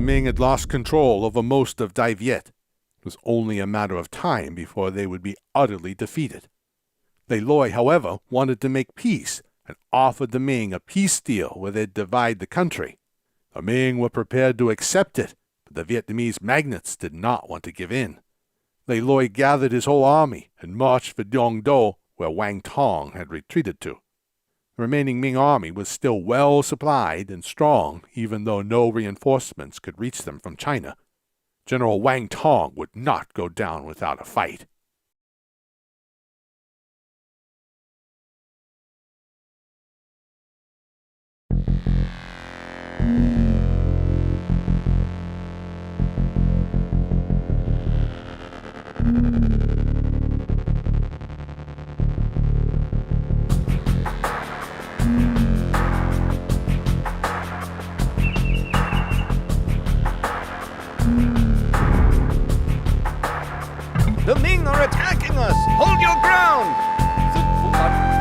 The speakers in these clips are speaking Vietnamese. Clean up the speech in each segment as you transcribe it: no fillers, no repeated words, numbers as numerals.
The Ming had lost control over most of Dai Viet. It was only a matter of time before they would be utterly defeated. Lei Loi, however, wanted to make peace and offered the Ming a peace deal where they'd divide the country. The Ming were prepared to accept it, but the Vietnamese magnates did not want to give in. Lei Loi gathered his whole army and marched for Dong Do, where Wang Tong had retreated to. The remaining Ming army was still well supplied and strong, even though no reinforcements could reach them from China. General Wang Tong would not go down without a fight. The Ming are attacking us! Hold your ground! Xin phục mệnh.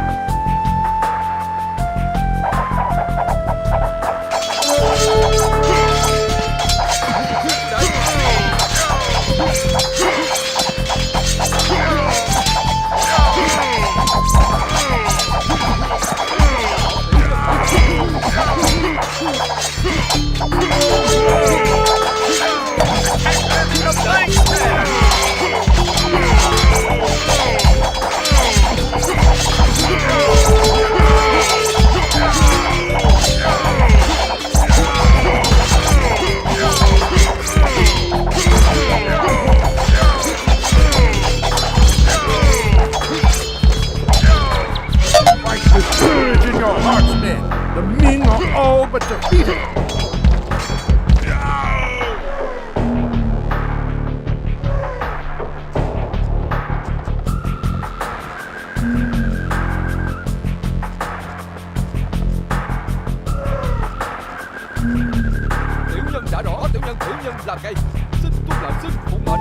Tiểu nhân đã rõ, tiểu nhân là cây. Xin tuân lệnh, xin phục mệnh.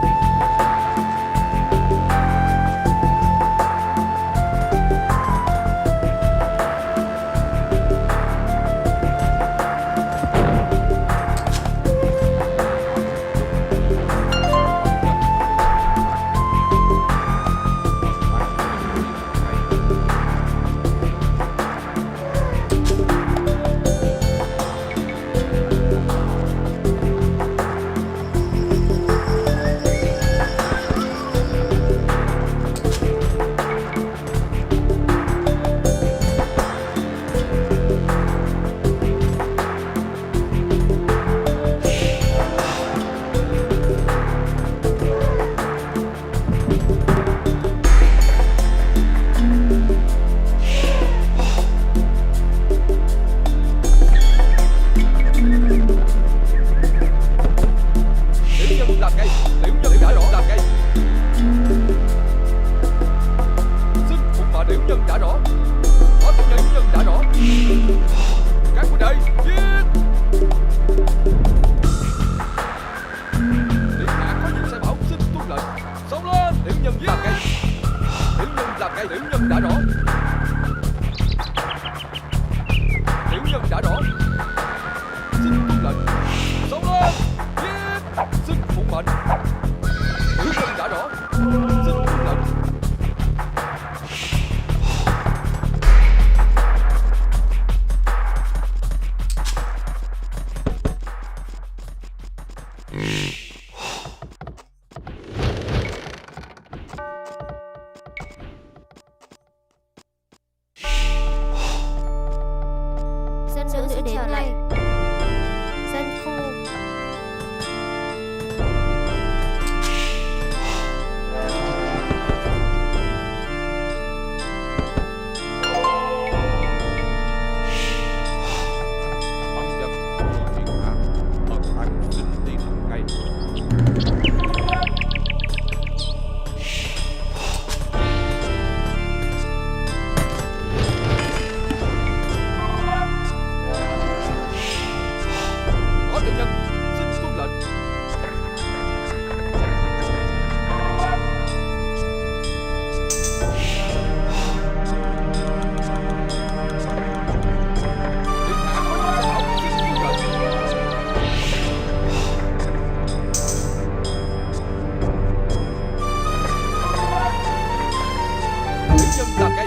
Tiểu nhân làm ngay.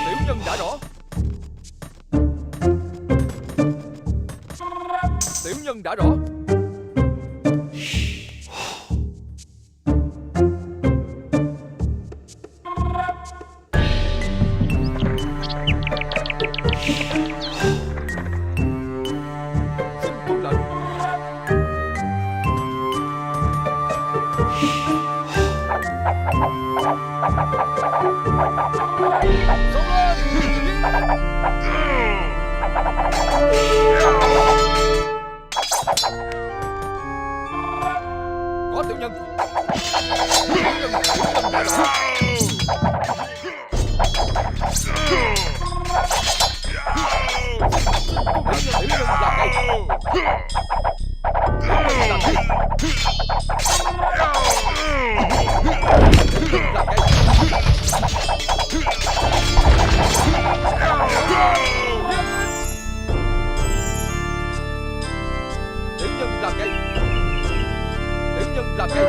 Tiểu nhân đã rõ. Tiểu nhân đã rõ. Có tiểu nhân. Tiểu nhân đã rõ. Tiểu nhân làm ngay. Tiểu nhân làm ngay. Tiểu nhân làm ngay. Tiểu nhân làm ngay. Tiểu nhân làm ngay.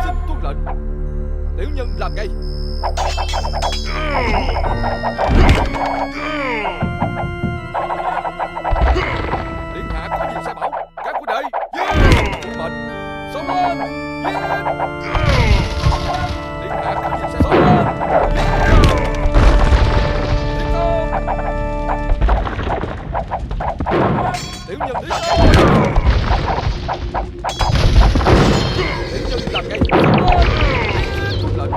Xin tuân lệnh. Tiểu nhân làm ngay. Điện hạ có gì sai bảo. Các quân đệ mệnh sống lên. Điện hạ có gì sai sống lên. Tiểu nhân làm ngay. Tiểu nhân làm ngay. Tuân lệnh.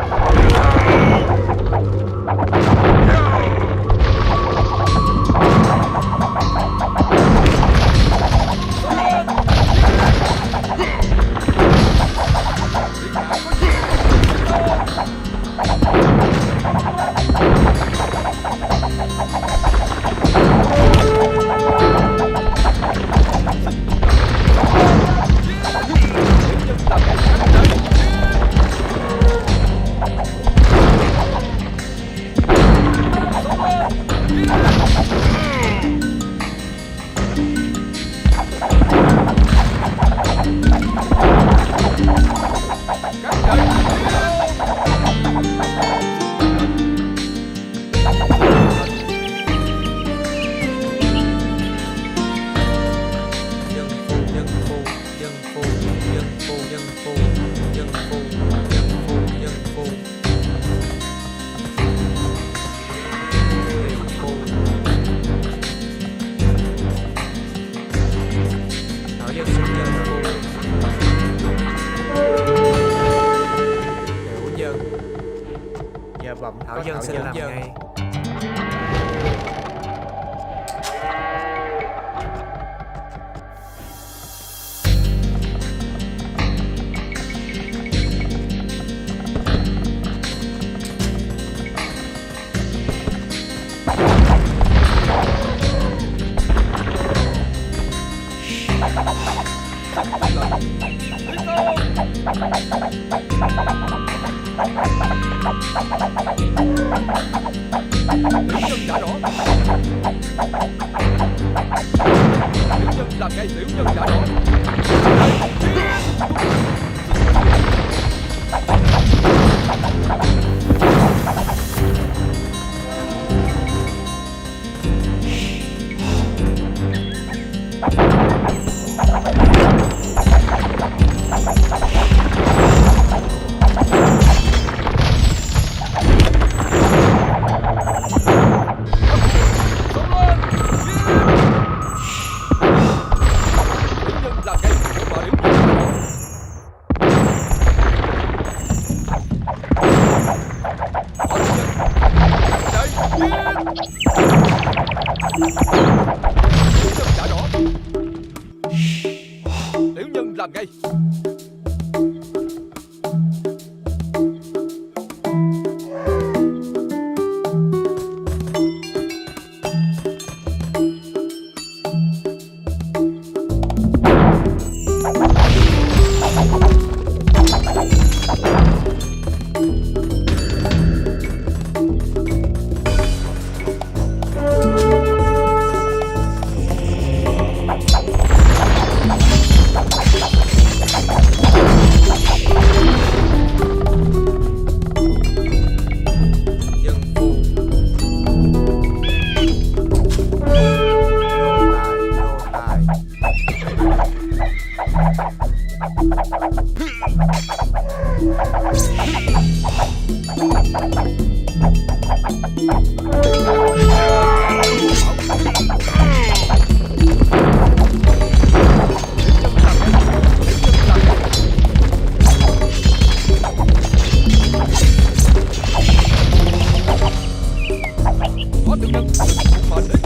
Thảo dân xin làm ngay. Tiểu nhân đã rõ. Tiểu nhân làm ngay. Tiểu nhân đã rõ. Tiểu nhân làm ngay. Có tiểu nhân phục mệnh đến.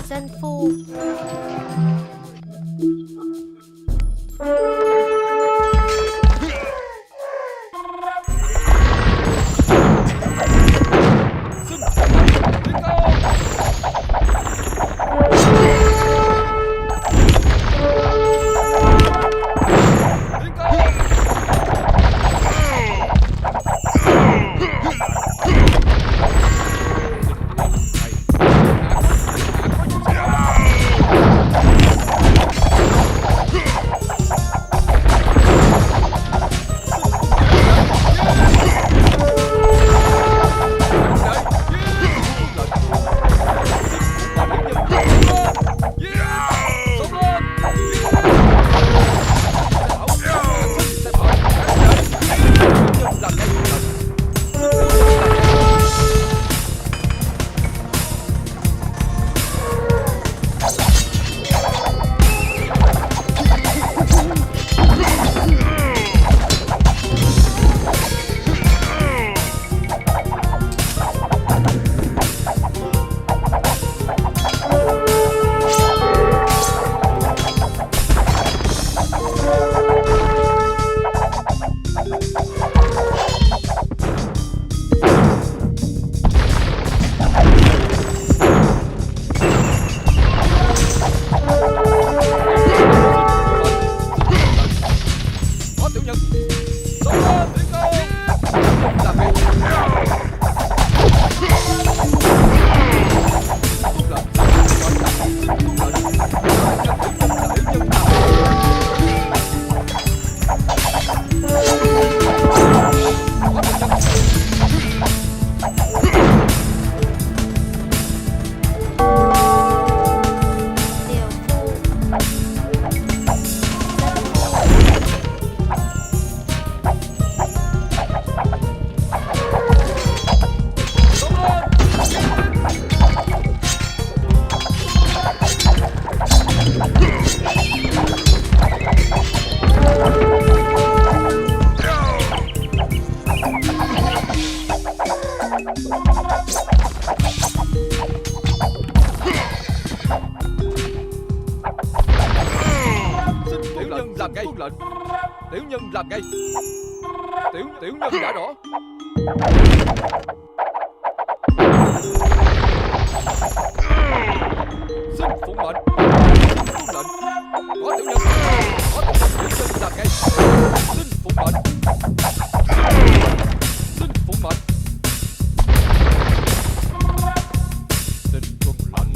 Danh phu. làm ngay. Lệnh. Tiểu nhân làm ngay. Tiểu nhân đã rõ. Xin phụng mệnh. Xin tuân lệnh. Có tiểu nhân. Có tiểu nhân làm ngay. Xin phụng mệnh. Xin phụng mệnh. Xin tuân lệnh.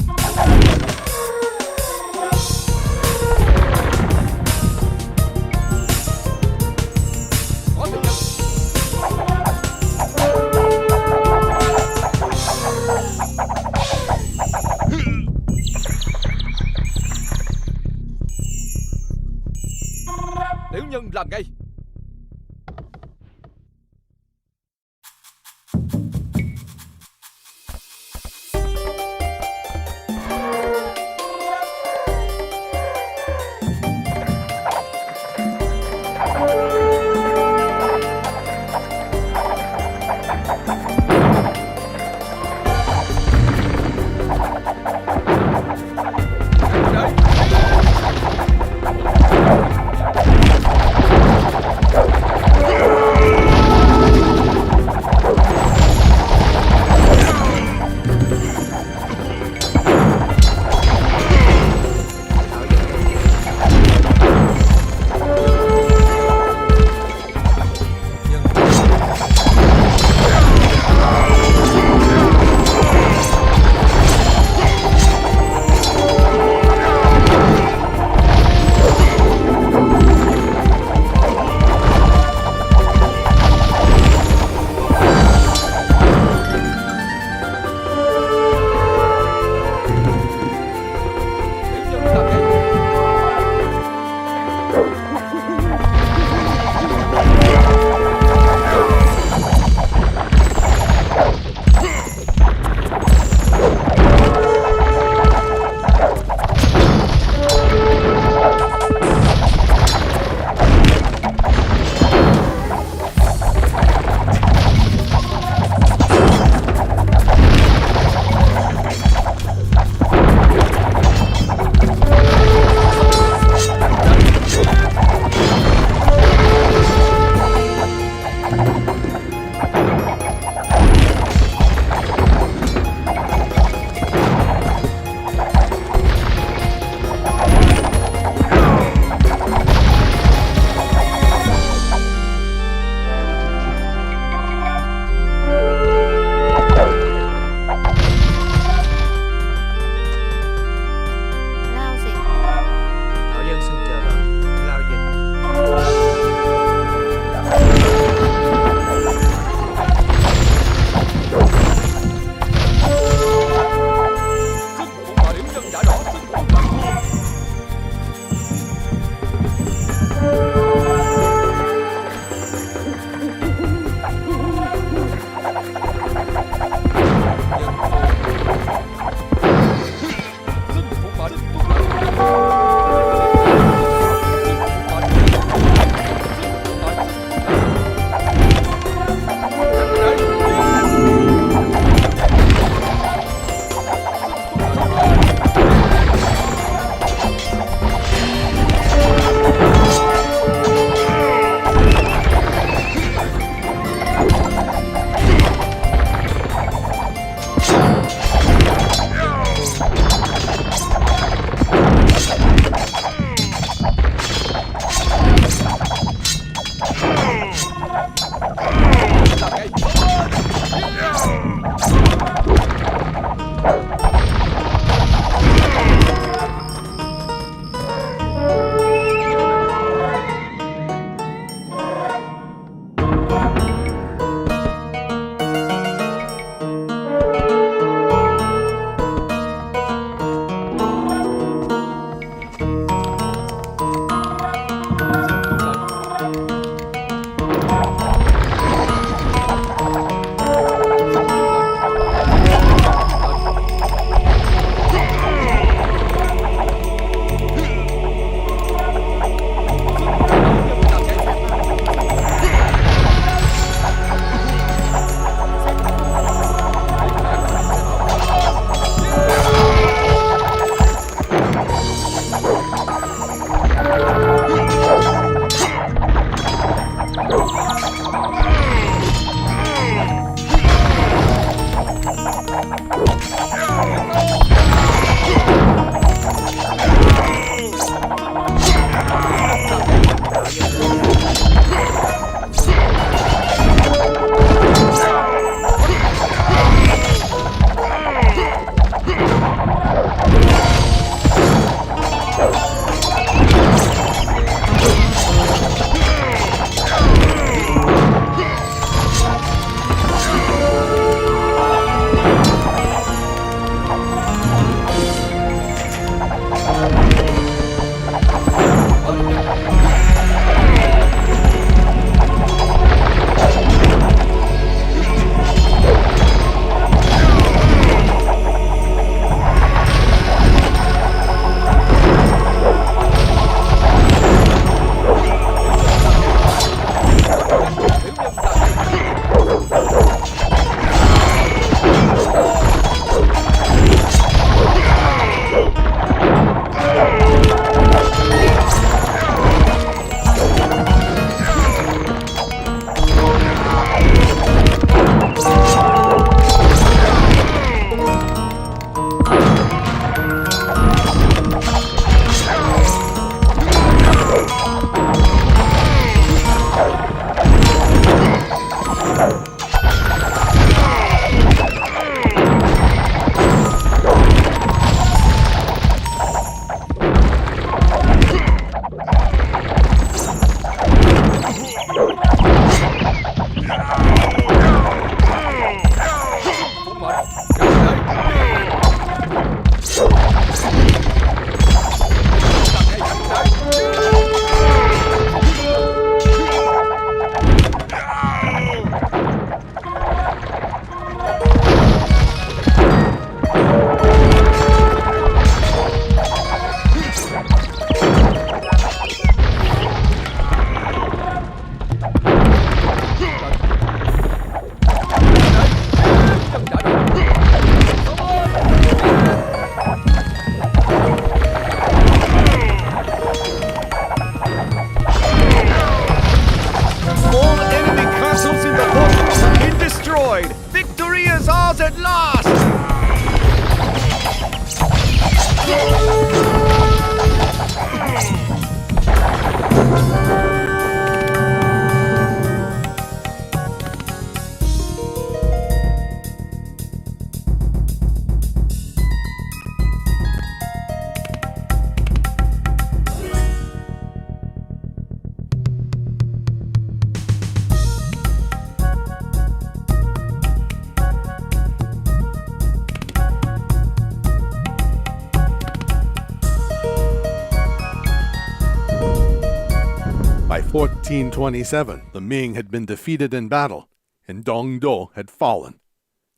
1427, the Ming had been defeated in battle, and Dongdo had fallen.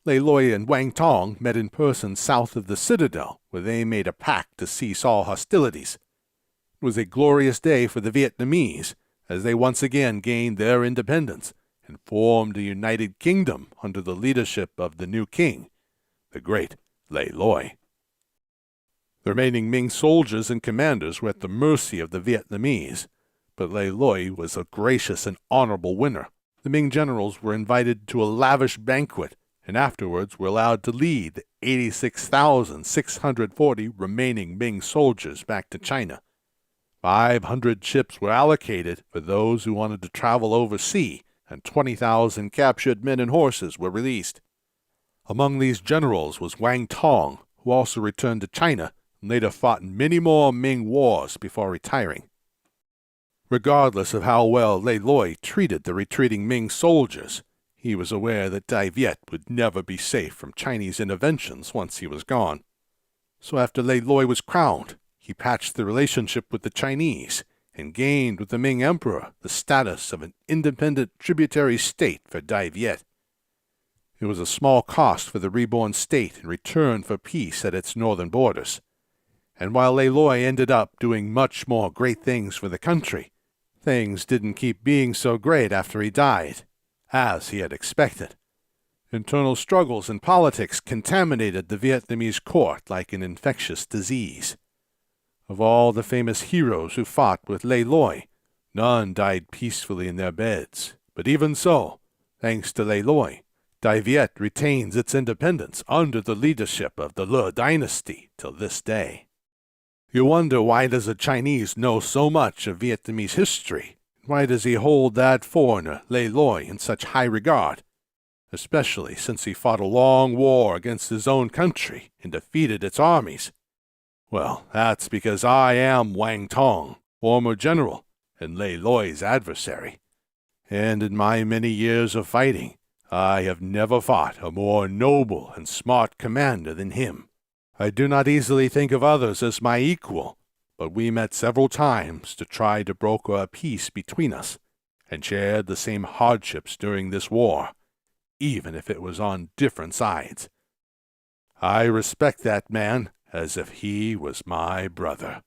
Lei Loi and Wang Tong met in person south of the citadel, where they made a pact to cease all hostilities. It was a glorious day for the Vietnamese, as they once again gained their independence and formed a united kingdom under the leadership of the new king, the great Lei Loi. The remaining Ming soldiers and commanders were at the mercy of the Vietnamese, but Lei Loi was a gracious and honorable winner. The Ming generals were invited to a lavish banquet, and afterwards were allowed to lead the 86,640 remaining Ming soldiers back to China. 500 ships were allocated for those who wanted to travel overseas, and 20,000 captured men and horses were released. Among these generals was Wang Tong, who also returned to China and later fought in many more Ming wars before retiring. Regardless of how well Lei Loi treated the retreating Ming soldiers, he was aware that Dai Viet would never be safe from Chinese interventions once he was gone. So after Lei Loi was crowned, he patched the relationship with the Chinese and gained with the Ming Emperor the status of an independent tributary state for Dai Viet. It was a small cost for the reborn state in return for peace at its northern borders. And while Lei Loi ended up doing much more great things for the country, things didn't keep being so great after he died, as he had expected. Internal struggles and politics contaminated the Vietnamese court like an infectious disease. Of all the famous heroes who fought with Lei Loi, none died peacefully in their beds. But even so, thanks to Lei Loi, Dai Viet retains its independence under the leadership of the Le dynasty till this day. You wonder, why does a Chinese know so much of Vietnamese history? Why does he hold that foreigner, Lei Loi, in such high regard? Especially since he fought a long war against his own country and defeated its armies. Well, that's because I am Wang Tong, former general, and Lei Loi's adversary. And in my many years of fighting, I have never fought a more noble and smart commander than him. I do not easily think of others as my equal, but we met several times to try to broker a peace between us, and shared the same hardships during this war, even if it was on different sides. I respect that man as if he was my brother.